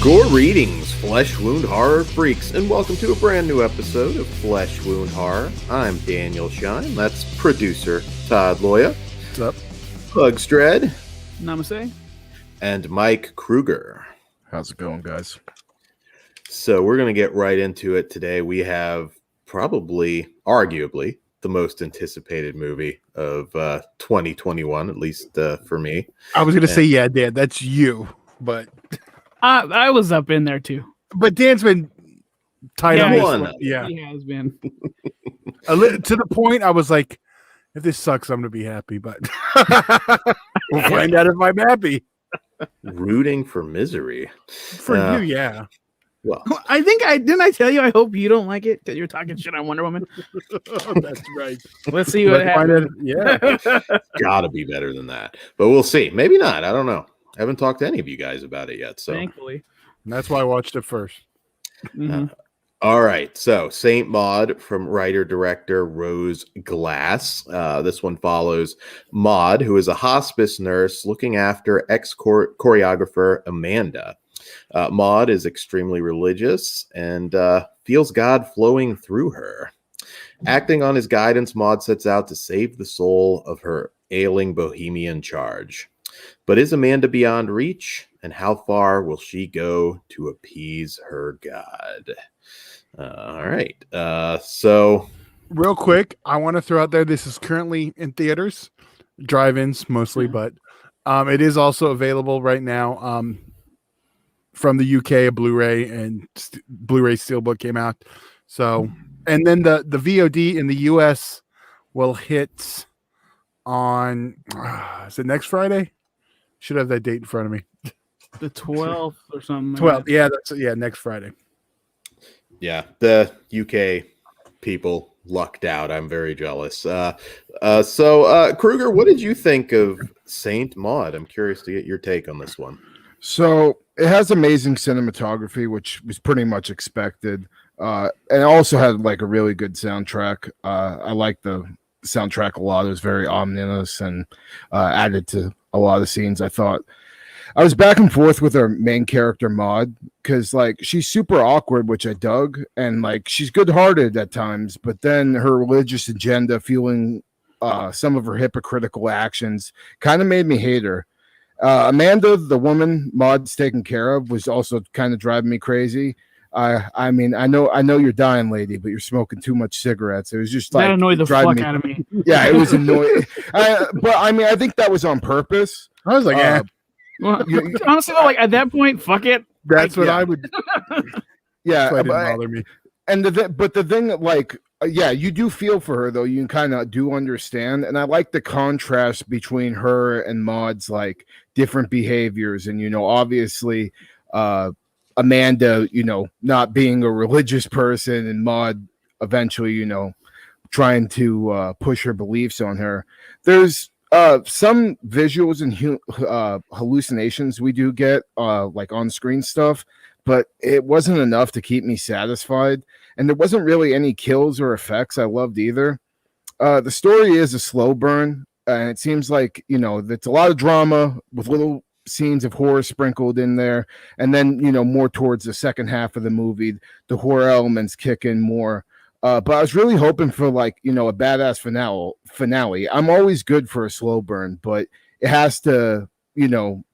Greetings, Flesh Wound Horror freaks, and welcome to a brand new episode of Flesh Wound Horror. I'm Daniel Shine, that's producer Todd Loya. What's up? Pugs Dread. Namaste. And Mike Kruger. How's it going, guys? So we're going to get right into it today. We have probably, arguably, the most anticipated movie of 2021, at least for me. I was going to say, yeah, Dan, that's you, but... I was up in there too. But Dan's been tied on this one. Yeah. He has been. To the point, I was like, if this sucks, I'm going to be happy, but we'll find out if I'm happy. Rooting for misery. For you, yeah. Well, I think didn't I tell you I hope you don't like it because you're talking shit on Wonder Woman. That's right. Let's see what happens. Yeah. Gotta be better than that. But we'll see. Maybe not. I don't know. I haven't talked to any of you guys about it yet. So thankfully. And that's why I watched it first. Mm-hmm. All right. So Saint Maud from writer-director Rose Glass. This one follows Maud, who is a hospice nurse looking after ex-choreographer Amanda. Maud is extremely religious and feels God flowing through her. Acting on his guidance, Maud sets out to save the soul of her ailing bohemian charge. But is Amanda beyond reach? And how far will she go to appease her God? All right. So real quick, I want to throw out there, this is currently in theaters, drive-ins mostly, but it is also available right now from the UK, a Blu-ray and Blu-ray Steelbook came out. So, and then the VOD in the US will hit on, is it next Friday? Should have that date in front of me. The 12th or something. 12th. Yeah, next Friday. Yeah, the UK people lucked out. I'm very jealous. So Kruger, what did you think of Saint Maud? I'm curious to get your take on this one. So it has amazing cinematography, which was pretty much expected. And it also had like a really good soundtrack. I like the soundtrack a lot. It was very ominous and added to a lot of scenes. I thought I was back and forth with our main character Maud because like she's super awkward, which I dug, and like she's good-hearted at times, but then her religious agenda, fueling some of her hypocritical actions, kind of made me hate her. Amanda, the woman Maud's taking care of, was also kind of driving me crazy. I mean, I know you're dying, lady, but you're smoking too much cigarettes. It was just like that annoyed the fuck out of me. Yeah, it was annoying. But I mean, I think that was on purpose. I was like, well, honestly, though, like at that point, fuck it. That's what I would. Yeah, it didn't bother me. And the thing, like, yeah, you do feel for her though. You kind of do understand, and I like the contrast between her and Maud's like different behaviors, and obviously, Amanda, not being a religious person, and Maud eventually, trying to push her beliefs on her. There's some visuals and hallucinations we do get, like on-screen stuff, but it wasn't enough to keep me satisfied. And there wasn't really any kills or effects I loved either. The story is a slow burn, and it seems like, that's a lot of drama with little scenes of horror sprinkled in there, and then more towards the second half of the movie the horror elements kick in more, but I was really hoping for like a badass finale. I'm always good for a slow burn, but it has to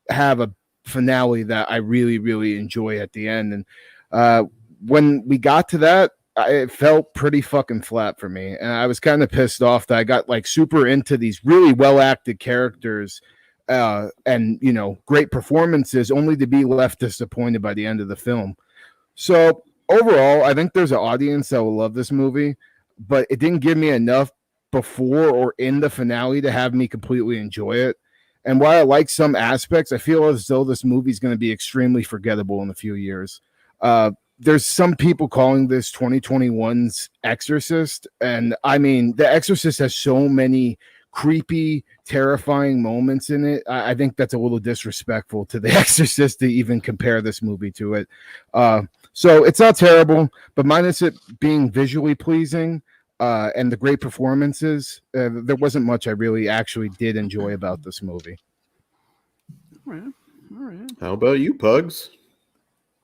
have a finale that I really, really enjoy at the end. And when we got to that, it felt pretty fucking flat for me, and I was kind of pissed off that I got like super into these really well acted characters and great performances, only to be left disappointed by the end of the film. So overall, I think there's an audience that will love this movie, but it didn't give me enough before or in the finale to have me completely enjoy it. And while I like some aspects, I feel as though this movie is going to be extremely forgettable in a few years. There's some people calling this 2021's Exorcist, and I mean, The Exorcist has so many creepy, terrifying moments in it. I think that's a little disrespectful to The Exorcist to even compare this movie to it. So it's not terrible, but minus it being visually pleasing and the great performances, there wasn't much I really actually did enjoy about this movie. All right. How about you, Pugs?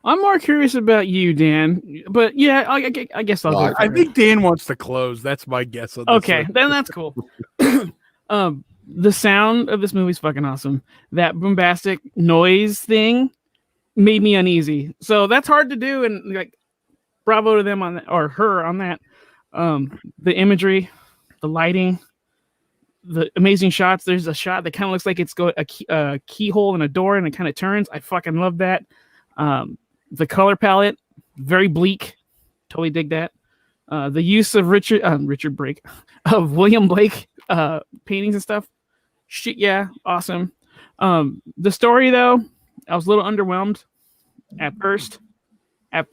I'm more curious about you, Dan. But yeah, I guess I'll go. I I think Dan wants to close. That's my guess on this. Okay, then that's cool. The sound of this movie is fucking awesome. That bombastic noise thing made me uneasy. So that's hard to do, and like, bravo to them on that, or her on that. The imagery, the lighting, the amazing shots. There's a shot that kind of looks like it's a keyhole in a door, and it kind of turns. I fucking love that. The color palette, very bleak. Totally dig that. The use of William Blake paintings and stuff. Shit, yeah, awesome. The story though, I was a little underwhelmed at first. It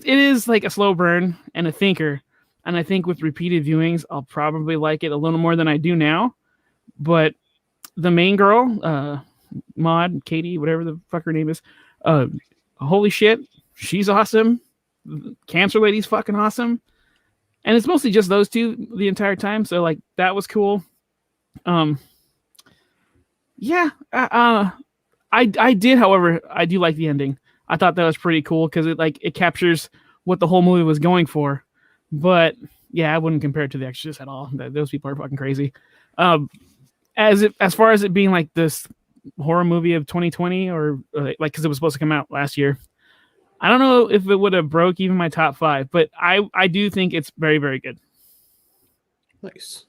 is like a slow burn and a thinker, and I think with repeated viewings, I'll probably like it a little more than I do now. But the main girl, Maud, Katie, whatever the fuck her name is, holy shit, she's awesome. Cancer Lady's fucking awesome, and it's mostly just those two the entire time. So like that was cool. Yeah. I did, however, I do like the ending. I thought that was pretty cool because it captures what the whole movie was going for. But yeah, I wouldn't compare it to The Exorcist at all. Those people are fucking crazy. As far as it being like this horror movie of 2020 or like because it was supposed to come out last year, I don't know if it would have broke even my top 5, but I do think it's very, very good. Nice.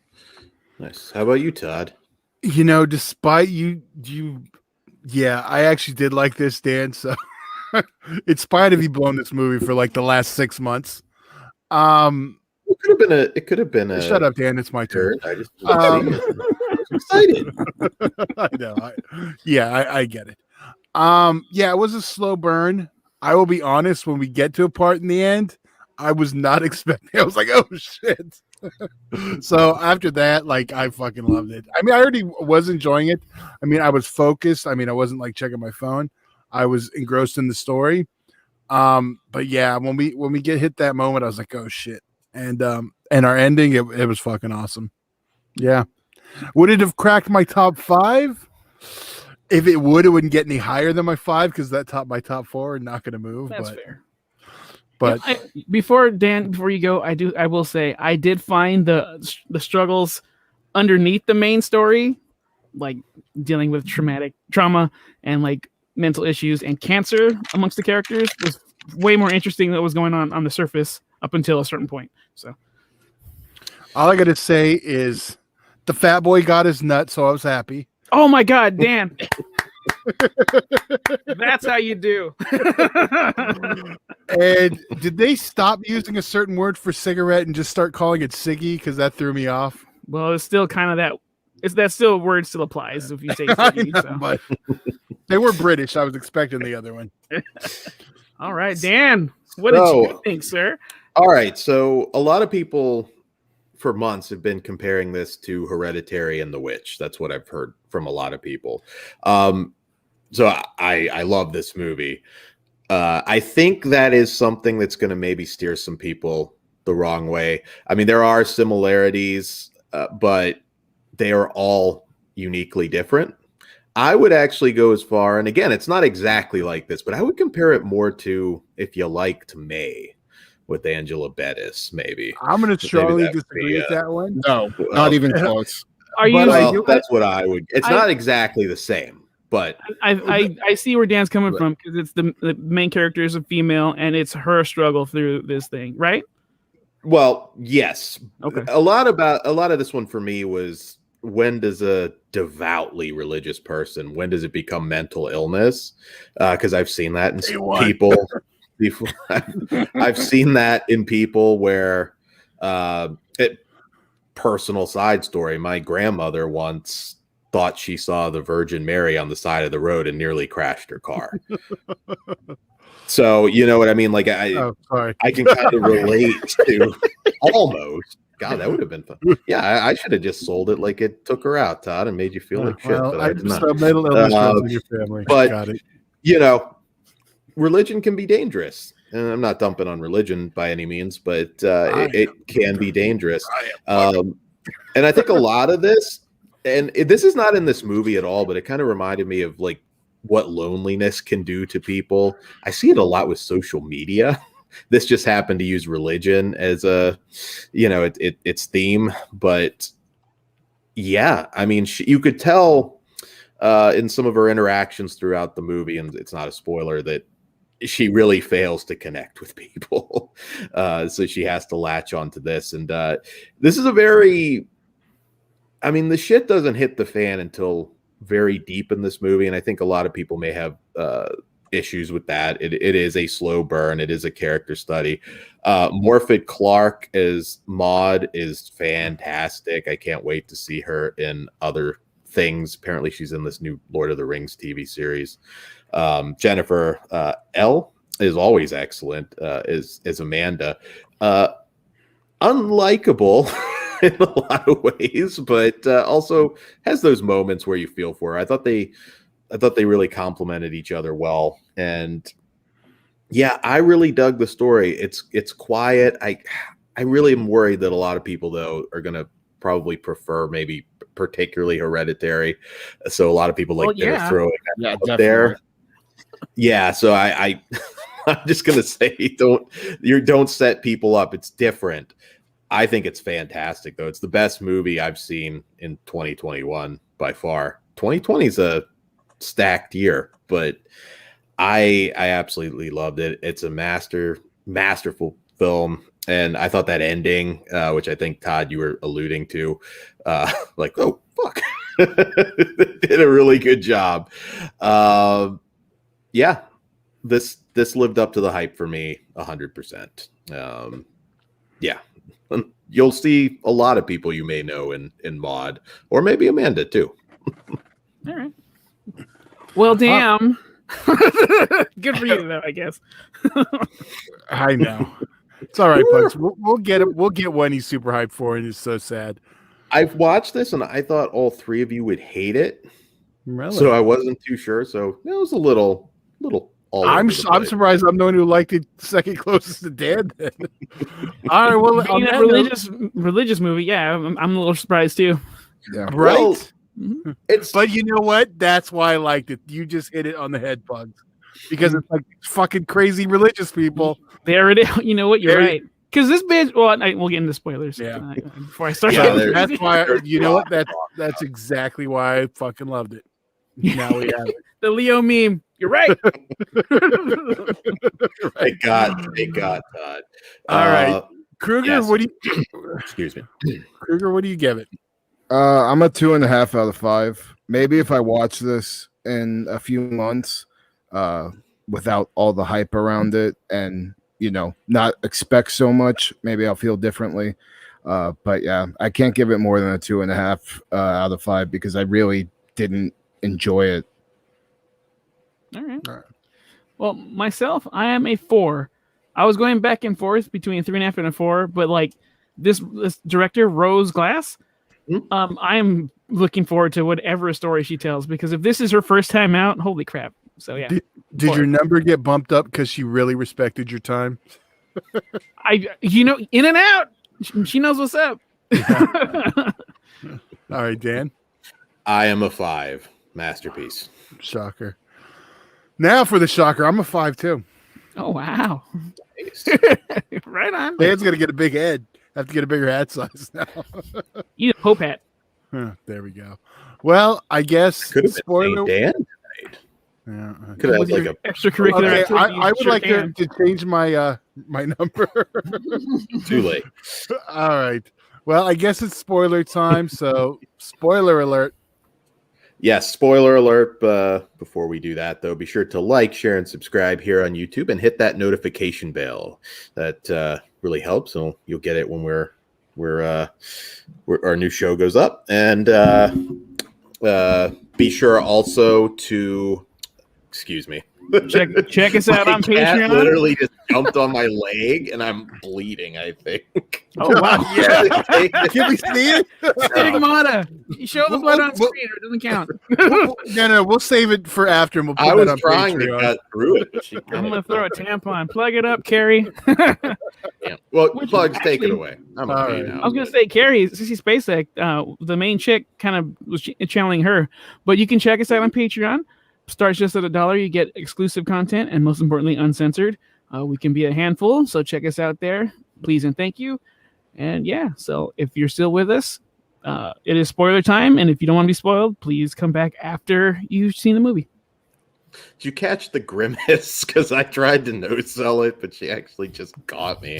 How about you, Todd? You know, despite yeah, I actually did like this, Dan. So, in spite of you blowing this movie for like the last 6 months, it could have been a. Shut up, Dan. It's my turn. I just I'm excited. I know. I get it. Yeah, it was a slow burn. I will be honest. When we get to a part in the end, I was not expecting. I was like, oh shit. So after that, like, I fucking loved it. I mean, I already was enjoying it. I mean, I was focused. I mean, I wasn't like checking my phone. I was engrossed in the story. But yeah, when we hit that moment, I was like, oh shit. And our ending, it was fucking awesome. Yeah. Would it have cracked my top 5? If it would, it wouldn't get any higher than my 5 because my top 4 are not going to move. That's fair. But before you go, I will say I did find the struggles underneath the main story, like dealing with trauma and like mental issues and cancer amongst the characters, was way more interesting than what was going on the surface up until a certain point. So all I got to say is the fat boy got his nut, so I was happy. Oh my God, Dan. That's how you do. And did they stop using a certain word for cigarette and just start calling it ciggy? Because that threw me off. Well, it's still kind of that. That still word still applies if you say ciggy. So. But they were British. I was expecting the other one. All right, Dan. What did you think, sir? All right. So a lot of people for months have been comparing this to Hereditary and The Witch. That's what I've heard from a lot of people. So I love this movie. I think that is something that's going to maybe steer some people the wrong way. I mean, there are similarities, but they are all uniquely different. I would actually go as far, and again, it's not exactly like this, but I would compare it more to If You Liked May with Angela Bettis, maybe. I'm going to strongly disagree with that one. No, not even close. That's what I would. It's not exactly the same. But I see where Dan's coming from because it's the main character is a female and it's her struggle through this thing, right? Well, yes. Okay. A lot of this one for me was, when does a devoutly religious person, when does it become mental illness? Because I've seen that in people before. I've seen that in people where personal side story. My grandmother once thought she saw the Virgin Mary on the side of the road and nearly crashed her car. So, you know what I mean? Like, I can kind of relate to almost. God, that would have been fun. Yeah, I should have just sold it like it took her out, Todd, and made you feel like shit. But I did not. Mental illness runs in your family. But, got it. You know, religion can be dangerous. And I'm not dumping on religion by any means, but it can be dangerous. And I think a lot of this, and this is not in this movie at all, but it kind of reminded me of like what loneliness can do to people. I see it a lot with social media. This just happened to use religion as a, its theme, but yeah, I mean, you could tell in some of her interactions throughout the movie, and it's not a spoiler, that she really fails to connect with people. So she has to latch onto this. And this is the shit doesn't hit the fan until very deep in this movie. And I think a lot of people may have issues with that. It is a slow burn. It is a character study. Morfydd Clark as Maud is fantastic. I can't wait to see her in other things. Apparently she's in this new Lord of the Rings TV series. Jennifer L is always excellent as Amanda. Unlikable in a lot of ways, but also has those moments where you feel for her. I thought they really complemented each other well, and yeah, I really dug the story. It's quiet. I really am worried that a lot of people though are gonna probably prefer maybe particularly Hereditary, so a lot of people they're throwing that out there. Yeah, so I'm just gonna say don't set people up. It's different. I think it's fantastic though. It's the best movie I've seen in 2021 by far. 2020 is a stacked year, but I absolutely loved it. It's a masterful film, and I thought that ending, which I think Todd you were alluding to, like oh fuck, did a really good job. Yeah, this lived up to the hype for me 100%. Yeah, you'll see a lot of people you may know in MAUD, or maybe Amanda too. All right. Well, damn. Good for you, though, I guess. I know. It's all right, Bugs. We'll get it. We'll get one he's super hyped for, and it's so sad. I've watched this, and I thought all three of you would hate it. Really? So I wasn't too sure. So it was a little. All I'm surprised I'm the one who liked it second closest to Dan. Then. All right. Well, being a religious movie, yeah, I'm a little surprised too. Yeah. Right. Well, but you know what? That's why I liked it. You just hit it on the head, Bugs, because it's like fucking crazy religious people. There it is. You know what? You're right. Because this bitch. Well, we'll get into spoilers. Yeah. Before I start. Yeah, that's why. You know what? That's exactly why I fucking loved it. Now we have it. The Leo meme. You're right. Thank God, Todd. All right, Kruger. Yes. What do you? Excuse me, Kruger. What do you give it? I'm a 2.5 out of 5. Maybe if I watch this in a few months, without all the hype around it, and not expect so much, maybe I'll feel differently. But yeah, I can't give it more than a 2.5 out of 5 because I really didn't enjoy it. All right. Well, myself, I am a 4. I was going back and forth between a 3.5 and a 4, but like this director, Rose Glass, I am looking forward to whatever story she tells, because if this is her first time out, holy crap. So yeah. Did your number get bumped up because she really respected your time? In and out. She knows what's up. All right, Dan. I am a 5. Masterpiece. Shocker. Now for the shocker, I'm a 5 too. Oh wow! Nice. Right on. Dan's gonna get a big head. Have to get a bigger hat size now. You need a Pope hat. There we go. Well, I guess could have been Dan tonight. Yeah, could have like a extracurricular. Okay, I would like to change my my number. Too late. All right. Well, I guess it's spoiler time. So, spoiler alert. Yes, spoiler alert. Before we do that, though, be sure to like, share, and subscribe here on YouTube, and hit that notification bell. That really helps, and you'll get it when our new show goes up. And be sure also to, excuse me. Check us out on Patreon. Literally just jumped on my leg and I'm bleeding, I think. Oh wow! Yeah. Can we see it? Stigmata. You show the blood on screen, or it doesn't count. No, we'll save it for after, and we'll put I it was on trying Patreon. to cut through it. I'm gonna throw a tampon. Plug it up, Carrie. Yeah. Well, Plugs, take it away. I'm okay now. I was gonna say, Carrie, Sissy Spacek, the main chick, kind of was channeling her. But you can check us out on Patreon. starts just at $1. You get exclusive content and most importantly, uncensored. We can be a handful, so check us out there, please and thank you. And yeah, so if you're still with us, it is spoiler time, and if you don't want to be spoiled, please come back after you've seen the movie. Did you catch the grimace? Because I tried to no-sell it, but she actually just got me.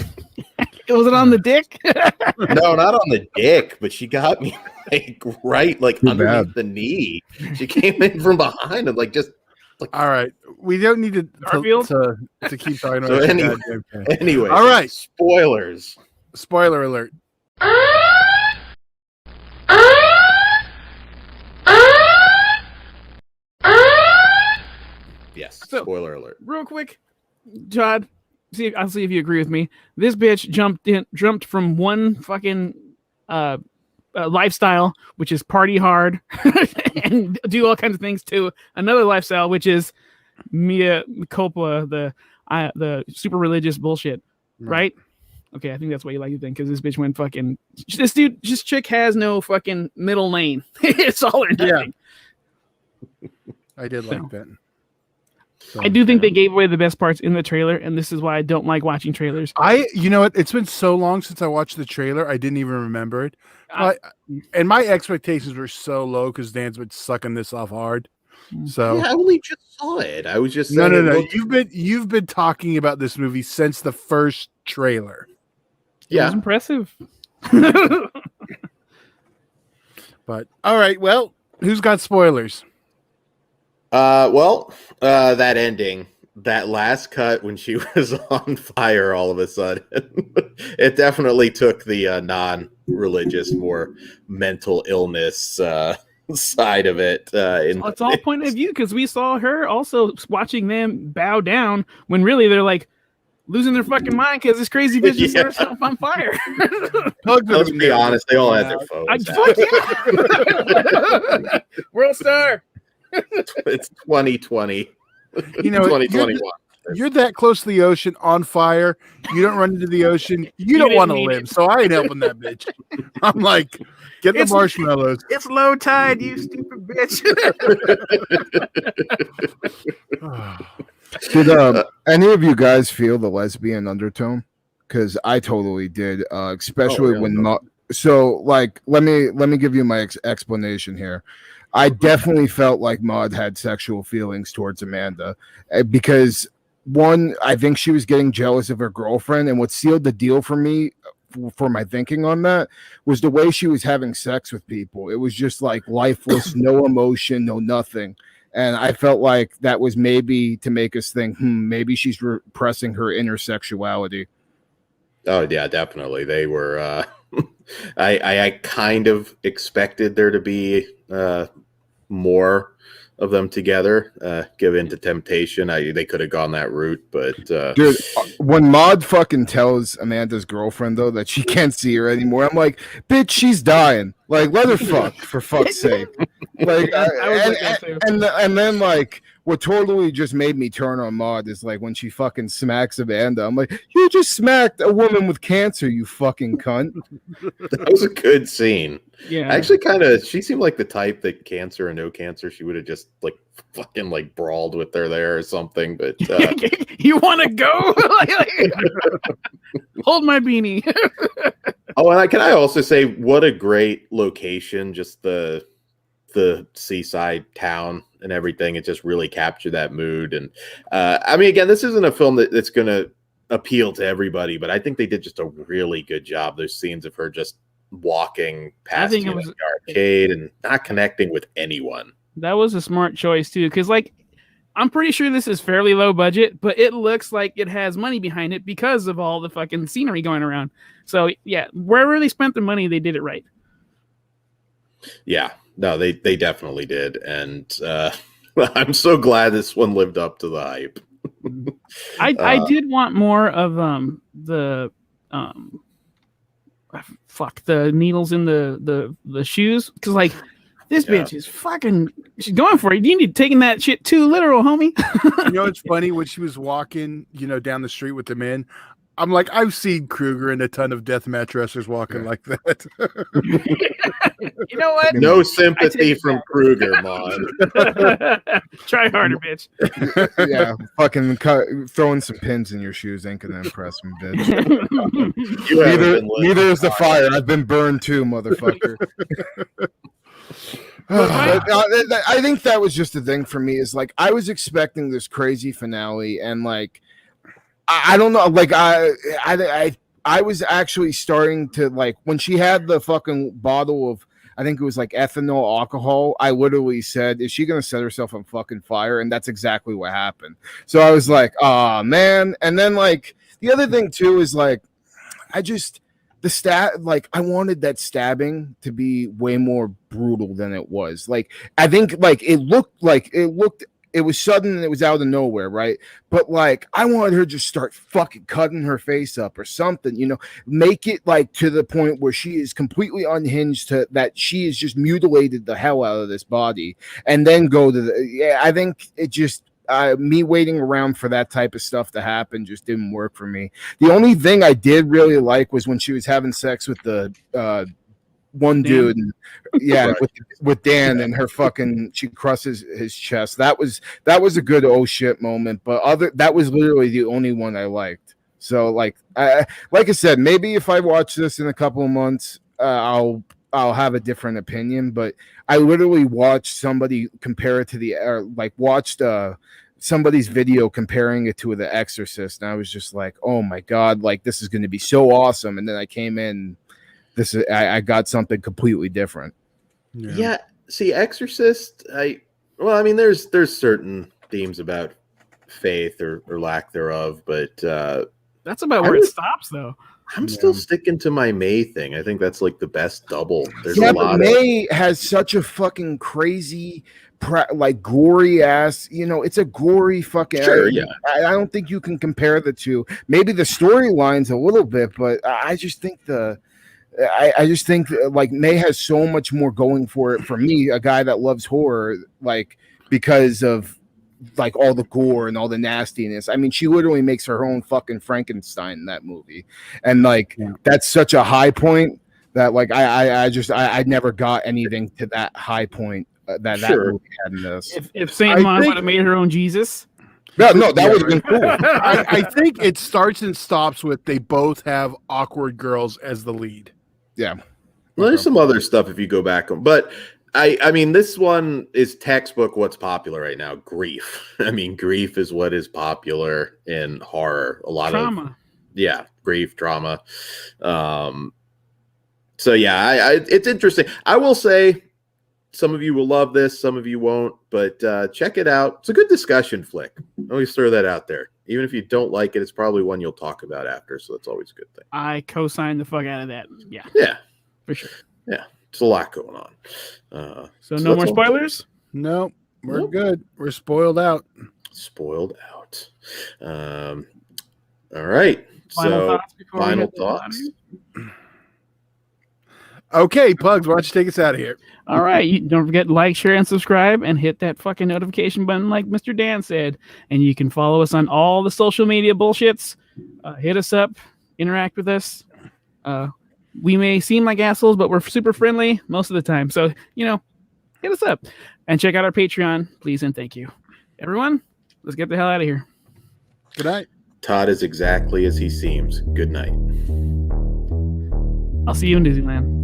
Was it on the dick? No, not on the dick, but she got me like underneath the knee. She came in from behind and just. All right, we don't need to keep talking about it. Anyway, all right, spoilers. Spoiler alert. Yes, so, spoiler alert. Real quick, Todd, I'll see if you agree with me. This bitch jumped from one fucking lifestyle, which is party hard and do all kinds of things, to another lifestyle, which is Mia Coppola, the super religious bullshit, right? Okay, I think that's what you like to think, because this bitch went fucking. This chick has no fucking middle lane. It's all or nothing. Yeah. I did like that. So, I do think they gave away the best parts in the trailer, and this is why I don't like watching trailers. You know what? It's been so long since I watched the trailer, I didn't even remember it. And my expectations were so low because Dan's been sucking this off hard. So I only just saw it. I was just no. You've been talking about this movie since the first trailer. It was impressive. But all right, well, who's got spoilers? That ending, that last cut when she was on fire all of a sudden, it definitely took the non-religious, more mental illness side of it. It's all point of view, because we saw her also watching them bow down when really they're like losing their fucking mind because this crazy bitch just set herself on fire. Let's be honest, they all had their phones. Fuck yeah! World star. It's 2020. You know, 2021. You're that close to the ocean on fire. You don't run into the ocean. You don't want to live. So I ain't helping that bitch. I'm like, get the marshmallows. It's low tide, you stupid bitch. Did any of you guys feel the lesbian undertone? Because I totally did, especially when. So, like, let me give you my explanation here. I definitely felt like Maud had sexual feelings towards Amanda because, one, I think she was getting jealous of her girlfriend, and what sealed the deal for me, for my thinking on that, was the way she was having sex with people. It was just like lifeless, no emotion, no nothing. And I felt like that was maybe to make us think, maybe she's repressing her inner sexuality. Oh yeah, definitely. They were. I kind of expected there to be more of them together. Give in to temptation. They could have gone that route, but dude, when Maud fucking tells Amanda's girlfriend though that she can't see her anymore, I'm like, bitch, she's dying. Like, let her fuck for fuck's sake. Like, and then like, what totally just made me turn on Maud is like when she fucking smacks Amanda. I'm like, you just smacked a woman with cancer, you fucking cunt. That was a good scene. Yeah, actually, she seemed like the type that cancer or no cancer, she would have just like fucking like brawled with her there or something. But you want to go? Hold my beanie. Oh, and can I also say what a great location, just the seaside town and everything. It just really captured that mood. And I mean, again, this isn't a film that's going to appeal to everybody, but I think they did just a really good job. Those scenes of her just walking past the arcade and not connecting with anyone. That was a smart choice too, because like I'm pretty sure this is fairly low budget, but it looks like it has money behind it because of all the fucking scenery going around. So yeah, wherever they spent the money, they did it right. Yeah, no, they definitely did, and I'm so glad this one lived up to the hype. I did want more of the needles in the shoes, because like this bitch is fucking, she's going for it. You need taking that shit too literal, homie. You know, it's funny when she was walking, down the street with the men. I'm like, I've seen Kruger and a ton of deathmatch wrestlers walking like that. You know what? No I sympathy take it from Kruger, Maud. Try harder, bitch. Yeah, fucking throwing some pins in your shoes ain't gonna impress me, bitch. You haven't been living. Neither is the fire. I've been burned too, motherfucker. I think that was just the thing for me. Is like I was expecting this crazy finale, and like I don't know, like I was actually starting to like when she had the fucking bottle of, I think it was like ethanol alcohol. I literally said, "Is she gonna set herself on fucking fire?" And that's exactly what happened. So I was like, "Oh man!" And then like the other thing too is like I just I wanted that stabbing to be way more brutal than it was. Like I think like it was sudden and it was out of nowhere, right? But like I wanted her to just start fucking cutting her face up or something, you know, make it like to the point where she is completely unhinged to that she is just mutilated the hell out of this body and then go to the I think it just me waiting around for that type of stuff to happen just didn't work for me. The only thing I did really like was when she was having sex with the one dude, and, yeah, right. with Dan, and her fucking she crosses his chest. That was a good oh shit moment. But that was literally the only one I liked. So like I said, maybe if I watch this in a couple of months, I'll have a different opinion. But I literally watched somebody compare it to somebody's video comparing it to The Exorcist, and I was just like, oh my god, like this is going to be so awesome. And then I came in. I got something completely different. Yeah. See, Exorcist, there's certain themes about faith or lack thereof, but that's about where it stops, though. I'm still sticking to my May thing. I think that's like the best double. There's a lot but May has such a fucking crazy, like gory ass. You know, it's a gory fucking. Sure, I don't think you can compare the two. Maybe the storylines a little bit, but I just think I just think like May has so much more going for it for me, a guy that loves horror, like because of like all the gore and all the nastiness. I mean, she literally makes her own fucking Frankenstein in that movie, and like that's such a high point that like I never got anything to that high point that movie had in this. If Saint Maud would have made her own Jesus. No, that would have been cool. I think it starts and stops with they both have awkward girls as the lead. Yeah. Well, there's some other stuff if you go back, but I mean, this one is textbook what's popular right now. Grief. I mean, grief is what is popular in horror. A lot trauma. Grief, trauma. So yeah, it's interesting. I will say some of you will love this, some of you won't, but check it out. It's a good discussion flick. Always throw that out there. Even if you don't like it, it's probably one you'll talk about after, so that's always a good thing. I co-sign the fuck out of that. Yeah. Yeah. For sure. Yeah. It's a lot going on. So no more spoilers? No, we're good. We're spoiled out. Spoiled out. All right. Final thoughts. Okay, Pugs, why don't you take us out of here? All right. Don't forget to like, share, and subscribe, and hit that fucking notification button like Mr. Dan said. And you can follow us on all the social media bullshits. Hit us up. Interact with us. We may seem like assholes, but we're super friendly most of the time. So, hit us up. And check out our Patreon, please and thank you. Everyone, let's get the hell out of here. Good night. Todd is exactly as he seems. Good night. I'll see you in Disneyland.